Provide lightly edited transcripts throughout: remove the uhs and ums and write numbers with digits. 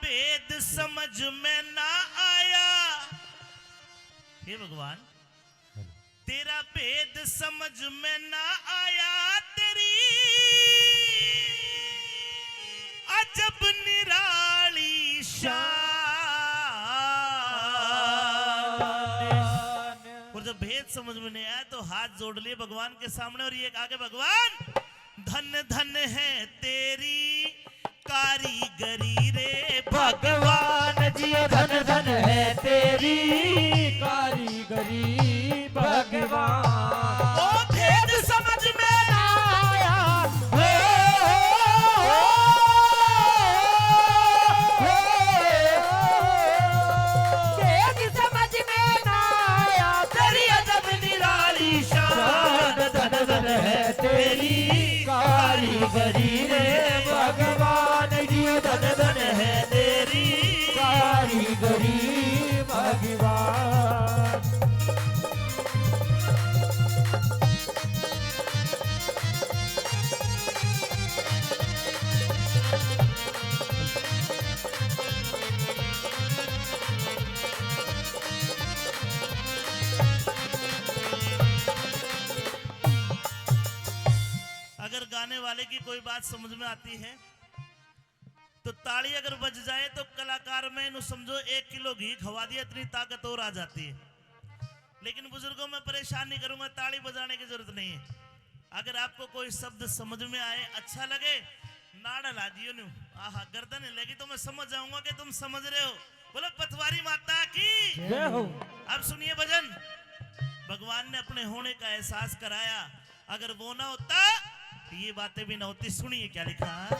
भेद समझ में ना आया, हे भगवान तेरा भेद समझ में ना आया, तेरी अजब निराली शान। और जब भेद समझ में नहीं आया तो हाथ जोड़ लिए भगवान के सामने और ये आगे, भगवान धन धन है तेरी कारीगरी रे भगवान जी, धन धन है तेरी कारीगरी भगवान। ओ भेद समझ में ना आया, भेद समझ में ना आया, तेरी अजब निराली शान। धन धन है तेरी कारीगरी रे भगवान जी, धन धन है तेरी कारीगरी भगवान। अगर गाने वाले की कोई बात समझ में आती है तो ताली अगर बज जाए तो कलाकार में नु समझो 1 किलो घी खवा दिया, इतनी ताकत और आ जाती है। लेकिन बुजुर्गों में परेशान नहीं करूंगा, ताली बजाने की जरूरत नहीं है। अगर आपको कोई शब्द समझ में आए, अच्छा लगे, नाड़ा ला दियो नु, आहा गर्दन हिलेगी तो मैं समझ जाऊंगा कि तुम समझ रहे हो। बोलो पथवारी माता की जय हो। अब सुनिए भजन। भगवान ने अपने होने का एहसास कराया, अगर वो ना होता तो ये बातें भी ना होती। सुनिए क्या लिखा है।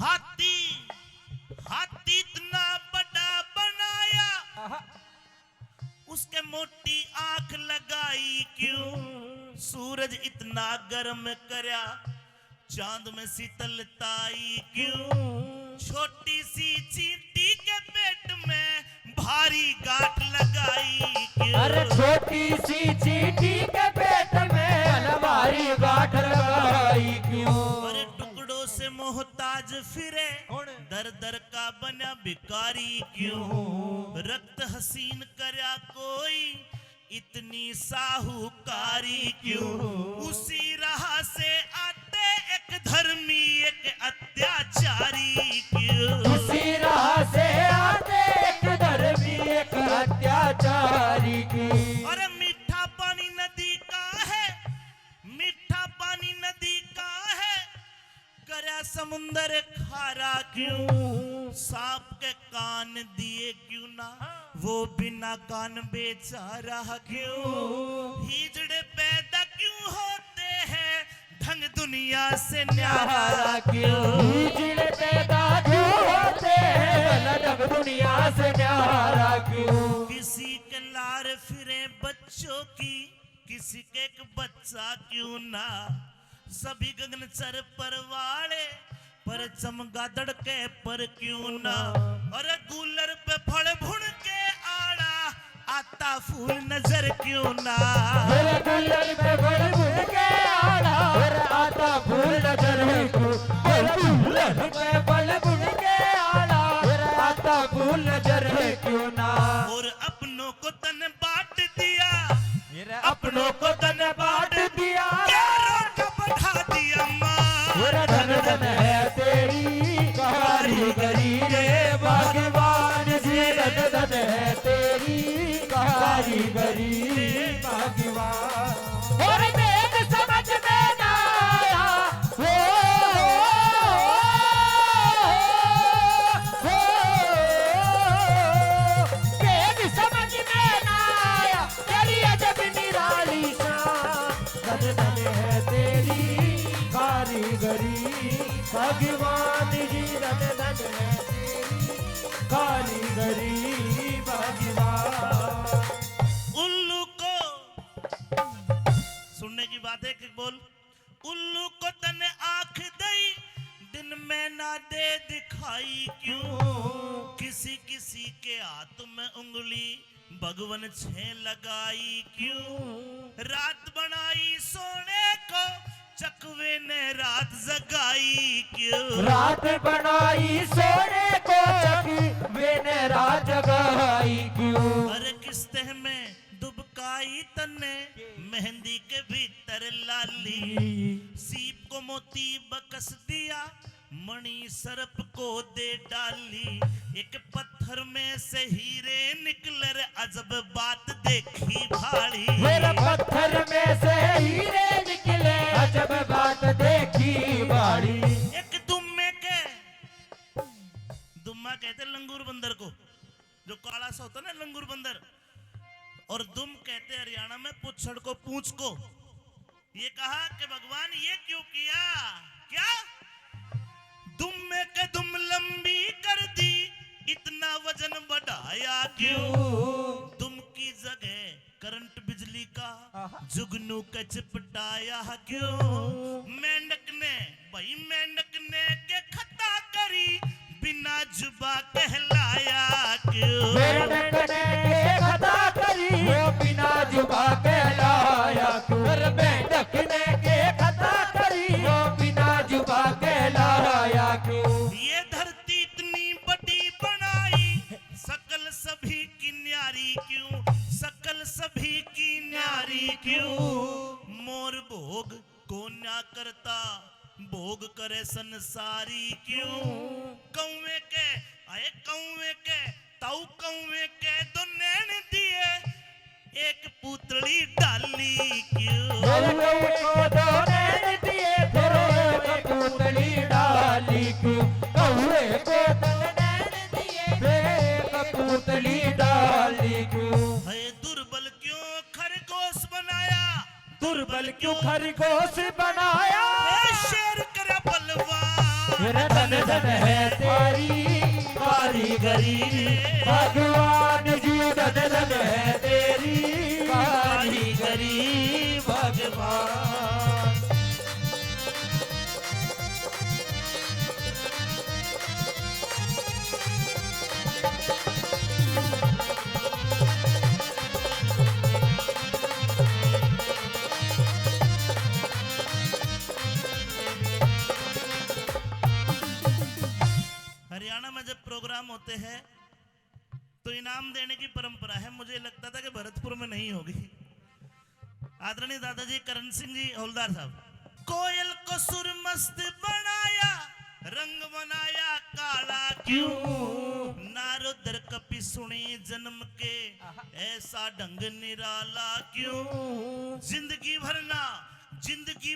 हाथी हाथी इतना बड़ा बनाया, उसके मोटी आंख लगाई क्यों, सूरज इतना गर्म करया, चांद में शीतलताई क्यों, छोटी सी चींटी के पेट में भारी गांठ लगाई क्यों। अरे छोटी सी चींटी के पेट में भारी गांठ लगाई क्यों। अरे टुकड़ों से मोहताज फिरे, दर दर का बना भिखारी क्यों, रक्त हसीन करया कोई, इतनी साहूकारी क्यों, उसी राह से आते एक धर्मी एक अत्याचारी क्यों, उसी राह से आते एक धर्मी एक अत्याचारी की। अरे मीठा पानी नदी का है, मीठा पानी नदी का है, करया समुंदर खारा क्यों, सांप के कान दिए क्यों ना, वो बिना कान बेचारा क्यों, हिजड़े पैदा क्यों होते हैं, ढंग दुनिया से न्यारा क्यों, हिजड़े पैदा क्यों होते हैं, ढंग दुनिया से न्यारा क्यों। किसी के लार फिरे बच्चों की, किसी के एक बच्चा क्यों ना, सभी गगनचर पर वाले पर चमगादड़ के पर क्यों ना, और गूलर पे फल भुन के आड़ा आता फूल नजर क्यों ना, मेरे गुल्लर पे फल भुन के आड़ा आता फूल नजर क्यों, मेरे गुल्लर पे फल भुन के आड़ा आता फूल नजर क्यों ना। और अपनों को तन बांट दिया, अपनों को तन बांट दिया, प्यारों का बढ़ा दिया माँ, मेरा धन धन है तेरी कारीगरी रे भगवान जी, धन धन है तेरी कारीगरी भगवान। और भेद समझ में ना आया, भेद समझ में ना आया, तेरी अजब निराली शान। धन धन है तेरी कारीगरी भगवान जी, धन धन है तेरी कारीगरी भगवान। उल्लू को सुनने की बात है कि बोल, उल्लू को तने आंख दई, दिन में ना दे दिखाई क्यों, किसी किसी के हाथ में उंगली भगवन छे लगाई क्यों, रात बनाई सोने को चकवे ने रात जगाई क्यों, रात बनाई सोने को चकवे ने रात जगाई क्यों। अरे किस तह में दुबकाई तन्ने मेहंदी के भीतर लाली, सीप को मोती बकस दिया मणि सर्प को दे डाली, एक पत्थर में से हीरे निकले रे अजब बात देखी भाड़ी, मेरे पत्थर में से हीरे निकले अजब बात देखी बाड़ी। एक दुम्मा कहते लंगूर बंदर को, जो काला सा होता ना लंगूर बंदर, और दुम कहते हरियाणा में पुच्छड़ को पूंछ को। ये कहा कि भगवान ये क्यों किया, क्या दुम में के दुम लंबी कर दी, इतना वजन बढ़ाया क्यों, दुम की जगह करंट बिजली का जुगनू का चिपटाया क्यों, मेंढक ने भाई मेंढक ने के खता करी बिना जुबा कहलाया क्यों, मेंढक ने के खता करी वो बिना जुबा कहलाया क्यों, मेंढक ने के खता करी वो बिना जुबा कहलाया क्यों। ये धरती इतनी बड़ी बनाई सकल सभी की न्यारी क्यों, सकल सभी की न्यारी क्यों, मोर भोग को ना करता भोग करे संसारी क्यों, कौवे के आए कौवे के ताऊ कौवे के दो नैन दिए एक पुतली डाली क्यों, कौवे को दो नैन दिए फिर एक पुतली डाली क्यों, कौवे को दो नैन दिए फिर एक पुतली डाली क्यों। है दुर्बल क्यों खरगोश बनाया, दुर्बल क्यों खरगोश बनाया, शेर करा बलवान, मेरा धन धन है तेरी कारीगरी, भगवान जी धन धन है तेरी कारीगरी भगवान। हरियाणा में जब प्रोग्राम होते हैं तो इनाम देने की परंपरा है, मुझे लगता था कि भरतपुर में नहीं होगी। आदरणीय दादाजी करण सिंह जी हवलदार साहब, कोयल को सुर मस्त बनाया रंग बनाया काला क्यों, नारदर कपि सुनी जन्म के ऐसा ढंग निराला क्यों, जिंदगी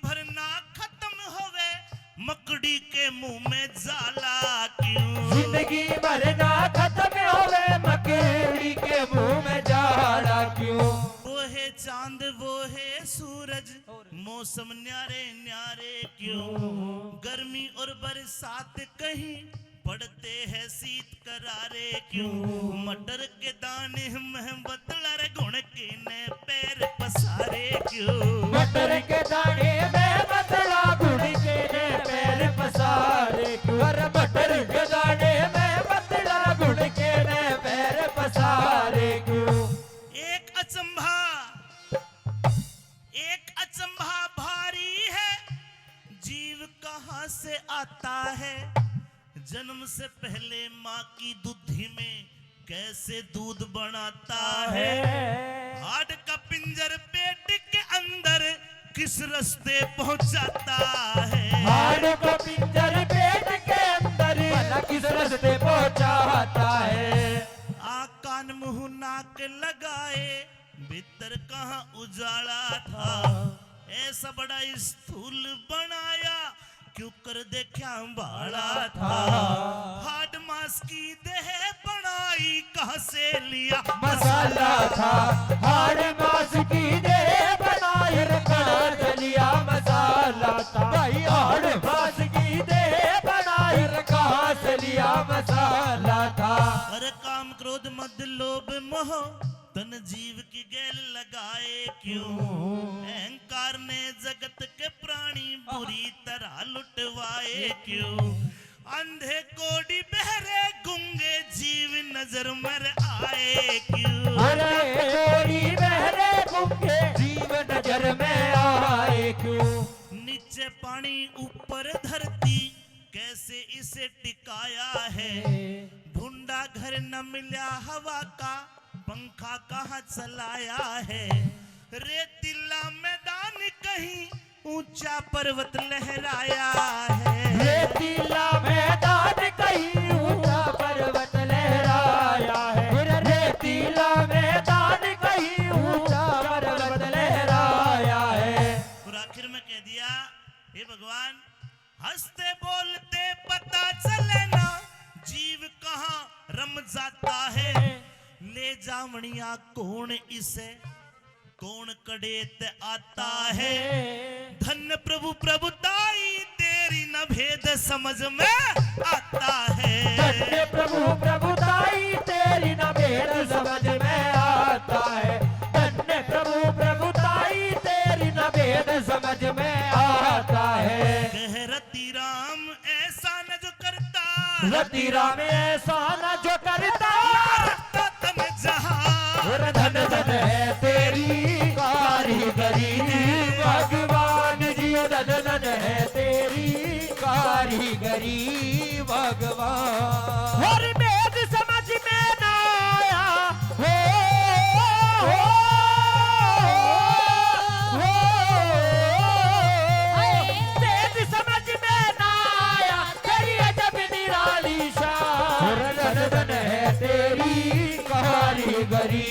भरना खत्म होवे मकड़ी के मुंह में जाला क्यों, जिंदगी भरना खत्म होवे मकड़ी के मुंह में जाला क्यों, वो है चांद वो है सूरज मौसम न्यारे न्यारे क्यों, गर्मी और बरसात कहीं पड़ते हैं शीत करारे क्यों, मटर के दाने में बदला रे गुण के ने पैर पसारे क्यों, मटर के दाने में बदला गुड़ के ने पैर पसारे क्यों, मटर के दाने में बदला गुड़ के ने पैर पसारे क्यों। एक अचंभा भारी है, जीव कहां से आता है, जन्म से पहले माँ की दूधी में कैसे दूध बनाता है, हार्ट का पिंजर पेट के अंदर किस रास्ते पहुंचाता है, हार्ट का पिंजर पेट के अंदर भला किस रास्ते पहुंचाता है, आँख कान मुंह नाक लगाए भीतर कहाँ उजाला था, ऐसा बड़ा स्थूल बनाया क्यों कर देखा बाड़ा था, हाड मांस की देह बनाई कहाँ से लिया मसाला था, हाड़ मांस की देह बनाई कहाँ से लिया मसाला था, भाई हाड़ मांस की देह बनाई कहाँ से लिया मसाला था। अरे काम क्रोध मद लोभ मोह तन जीव की गैल लगाए क्यों, अहंकार ने जगत के प्राणी बुरी तरह लुटवाए क्यों, अंधे कोड़ी बहरे गुंगे जीव नजर मर आए क्यों। अरे कोड़ी बहरे गुंगे जीव नजर में आए क्यों। नीचे पानी ऊपर धरती कैसे इसे टिकाया है। ढूंढा घर न मिला हवा का पंखा कहाँ चलाया है। रेतीला मैदान कहीं ऊंचा पर्वत लहराया है। रेतीला मैदान कहीं ऊंचा पर्वत लहराया है। रेतीला मैदान कहीं ऊंचा पर्वत लहराया है। और आखिर में कह दिया हे भगवान हंसते बोलते पता चले ना जीव कहाँ रम जाता है। ले जावणिया कौन इसे कौन कड़ेत आता है। धन्य प्रभु प्रभुताई तेरी न भेद समझ में आता है। धन्य प्रभु प्रभुताई तेरी न भेद समझ में आता है। धन्य प्रभु प्रभुताई तेरी न भेद समझ में आता है। कह रति राम ऐसा न जो करता। रति राम ऐसा न जो करता। रखता तन जहां धन धन है तेरी कारीगरी भगवान जी। धन धन है तेरी कारीगरी भगवान। और भेद समझ में ना आया भेद समझ में ना आया तेरी अजब निराली शान। धन धन है तेरी कारीगरी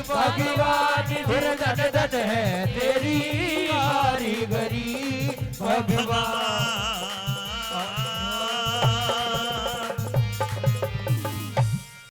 भगवान। धन धन है तेरी कारीगरी भगवान।